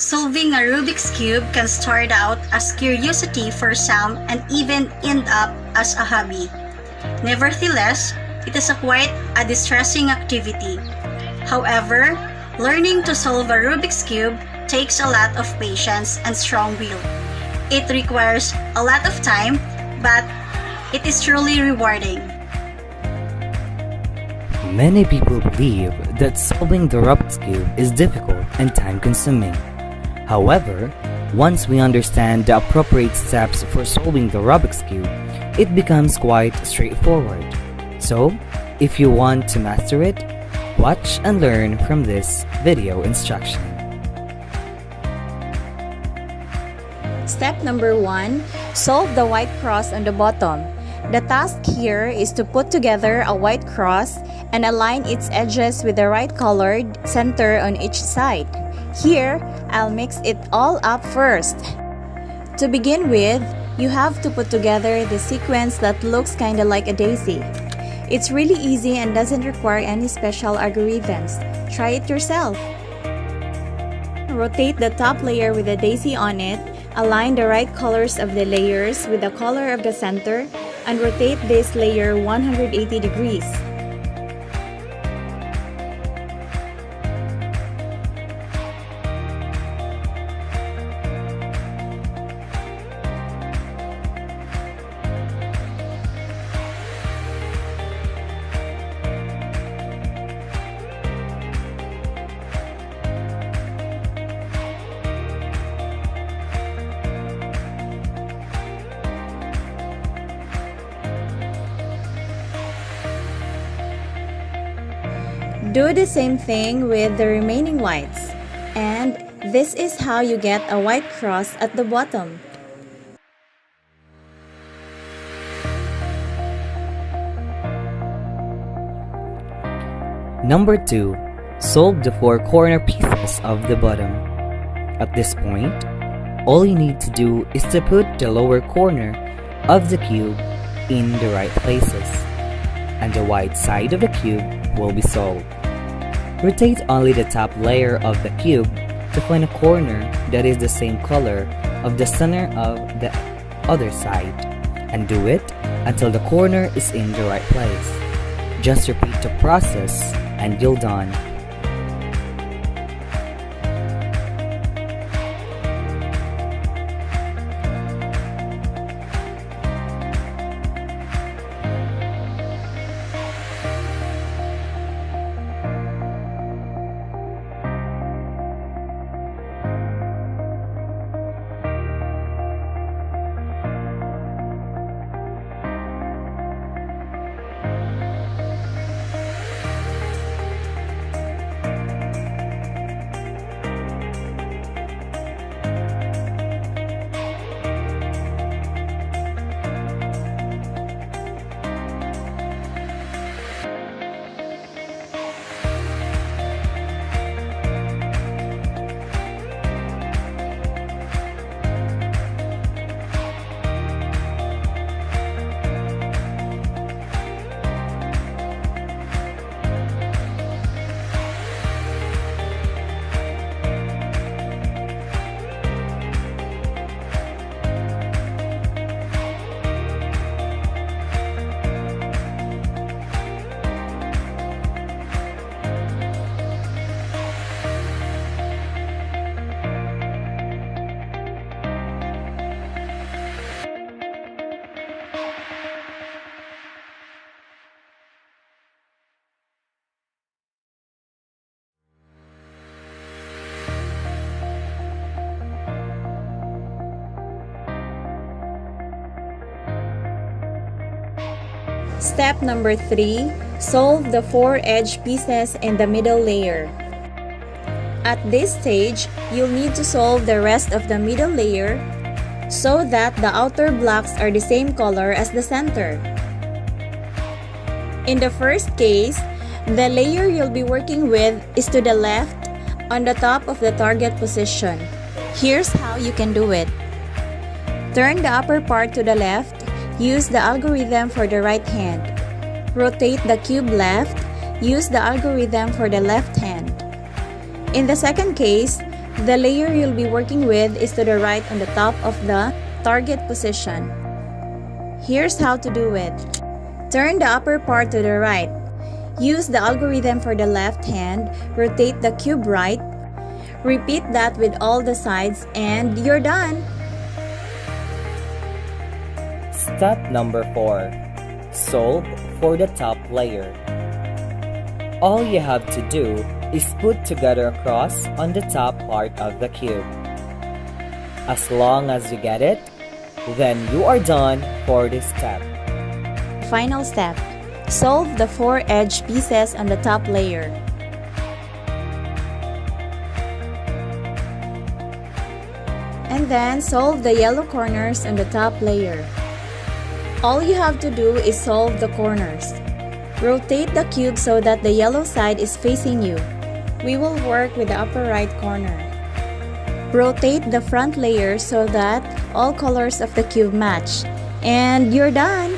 Solving a Rubik's Cube can start out as curiosity for some and even end up as a hobby. Nevertheless, it is quite a distressing activity. However, learning to solve a Rubik's Cube takes a lot of patience and strong will. It requires a lot of time, but it is truly rewarding. Many people believe that solving the Rubik's Cube is difficult and time-consuming. However, once we understand the appropriate steps for solving the Rubik's Cube, it becomes quite straightforward. So, if you want to master it, watch and learn from this video instruction. Step number 1. Solve the white cross on the bottom. The task here is to put together a white cross and align its edges with the right colored center on each side. Here, I'll mix it all up first. To begin with, you have to put together the sequence that looks kinda like a daisy. It's really easy and doesn't require any special algorithms. Try it yourself. Rotate the top layer with a daisy on it, align the right colors of the layers with the color of the center, and rotate this layer 180 degrees. Do the same thing with the remaining whites. And this is how you get a white cross at the bottom. Number 2. Solve the 4 corner pieces of the bottom. At this point, all you need to do is to put the lower corner of the cube in the right places, and the white side of the cube will be solved. Rotate only the top layer of the cube to find a corner that is the same color of the center of the other side, and do it until the corner is in the right place. Just repeat the process and you're done. Step number 3. Solve the 4 edge pieces in the middle layer. At this stage, you'll need to solve the rest of the middle layer so that the outer blocks are the same color as the center. In the first case, the layer you'll be working with is to the left on the top of the target position. Here's how you can do it. Turn the upper part to the left. Use the algorithm for the right hand. Rotate the cube left. Use the algorithm for the left hand. In the second case, The layer you'll be working with is to the right on the top of the target position. Here's how to do it. Turn the upper part to the right. Use the algorithm for the left hand, rotate the cube right. Repeat that with all the sides and you're done! Step number 4. Solve for the top layer. All you have to do is put together a cross on the top part of the cube. As long as you get it, then you are done for this step. Final step. Solve the 4 edge pieces on the top layer. And then solve the yellow corners on the top layer. All you have to do is solve the corners. Rotate the cube so that the yellow side is facing you. We will work with the upper right corner. Rotate the front layer so that all colors of the cube match. And you're done!